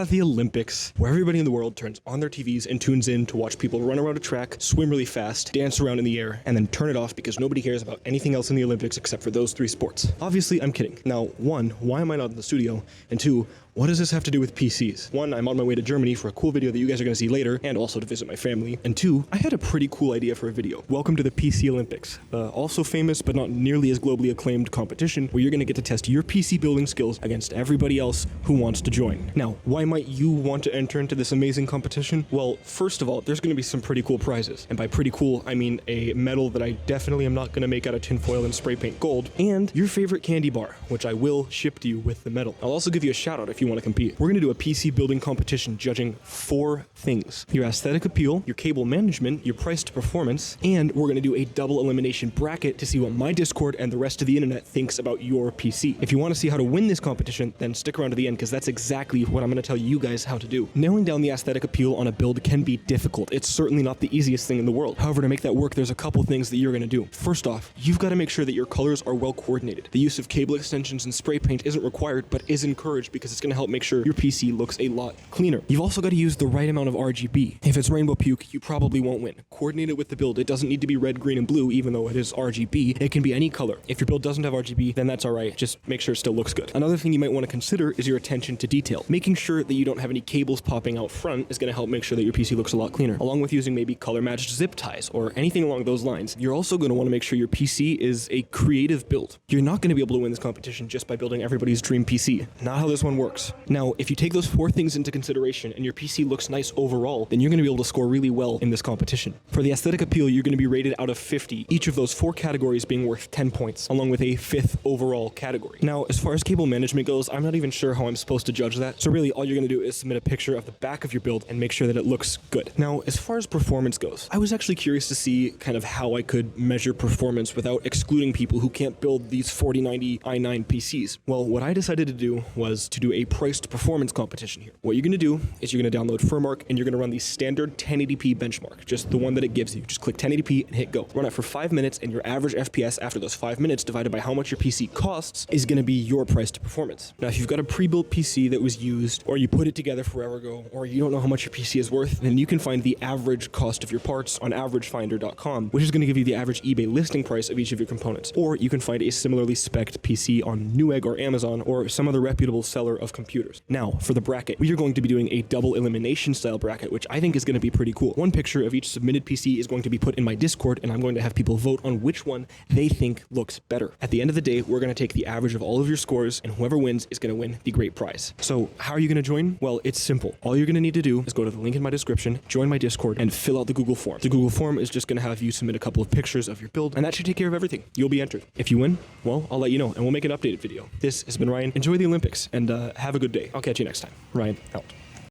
the Olympics, where everybody in the world turns on their TVs and tunes in to watch people run around a track, swim really fast, dance around in the air, and then turn it off because nobody cares about anything else in the Olympics except for those three sports. Obviously, I'm kidding. Now, one, why am I not in the studio? And two, what does this have to do with PCs? One, I'm on my way to Germany for a cool video that you guys are going to see later, and also to visit my family. And two, I had a pretty cool idea for a video. Welcome to the PC Olympics, the also famous but not nearly as globally acclaimed competition where you're going to get to test your PC building skills against everybody else who wants to join. Now, why might you want to enter into this amazing competition? Well, first of all, there's going to be some pretty cool prizes. And by pretty cool, I mean a medal that I definitely am not going to make out of tinfoil and spray paint gold, and your favorite candy bar, which I will ship to you with the medal. I'll also give you a shout out if you want to compete. We're going to do a PC building competition judging 4 things: your aesthetic appeal, your cable management, your price to performance, and we're going to do a double elimination bracket to see what my Discord and the rest of the internet thinks about your PC. If you want to see how to win this competition, then stick around to the end because that's exactly what I'm going to tell you guys how to do. Nailing down the aesthetic appeal on a build can be difficult. It's certainly not the easiest thing in the world. However, to make that work, there's a couple things that you're going to do. First off, you've got to make sure that your colors are well coordinated. The use of cable extensions and spray paint isn't required, but is encouraged because it's going to help make sure your PC looks a lot cleaner. You've also got to use the right amount of RGB. If it's rainbow puke, you probably won't win. Coordinate it with the build. It doesn't need to be red, green, and blue, even though it is RGB. It can be any color. If your build doesn't have RGB, then that's all right. Just make sure it still looks good. Another thing you might want to consider is your attention to detail. Making sure that you don't have any cables popping out front is going to help make sure that your PC looks a lot cleaner, along with using maybe color-matched zip ties or anything along those lines. You're also going to want to make sure your PC is a creative build. You're not going to be able to win this competition just by building everybody's dream PC. Not how this one works. Now, if you take those 4 things into consideration and your PC looks nice overall, then you're going to be able to score really well in this competition. For the aesthetic appeal, you're going to be rated out of 50, each of those 4 categories being worth 10 points, along with a 5th overall category. Now, as far as cable management goes, I'm not even sure how I'm supposed to judge that, so really all you're going to do is submit a picture of the back of your build and make sure that it looks good. Now, as far as performance goes, I was actually curious to see kind of how I could measure performance without excluding people who can't build these 4090 i9 PCs. Well, what I decided to do was to do a priced performance competition here. What you're going to do is you're going to download Furmark and you're going to run the standard 1080p benchmark, just the one that it gives you. Just click 1080p and hit go. Run it for 5 minutes, and your average FPS after those 5 minutes divided by how much your PC costs is going to be your price to performance. Now, if you've got a pre-built PC that was used, or you put it together forever ago, or you don't know how much your PC is worth, then you can find the average cost of your parts on averagefinder.com, which is going to give you the average eBay listing price of each of your components. Or you can find a similarly spec'd PC on Newegg or Amazon or some other reputable seller of computers. Now, for the bracket, we are going to be doing a double elimination style bracket, which I think is going to be pretty cool. One picture of each submitted PC is going to be put in my Discord, and I'm going to have people vote on which one they think looks better. At the end of the day, we're going to take the average of all of your scores, and whoever wins is going to win the great prize. So how are you going to join? Well, it's simple. All you're going to need to do is go to the link in my description, join my Discord, and fill out the Google form. The Google form is just going to have you submit a couple of pictures of your build, and that should take care of everything. You'll be entered. If you win, well, I'll let you know, and we'll make an updated video. This has been Ryan. Enjoy the Olympics, and have a good day. I'll catch you next time. Ryan, out.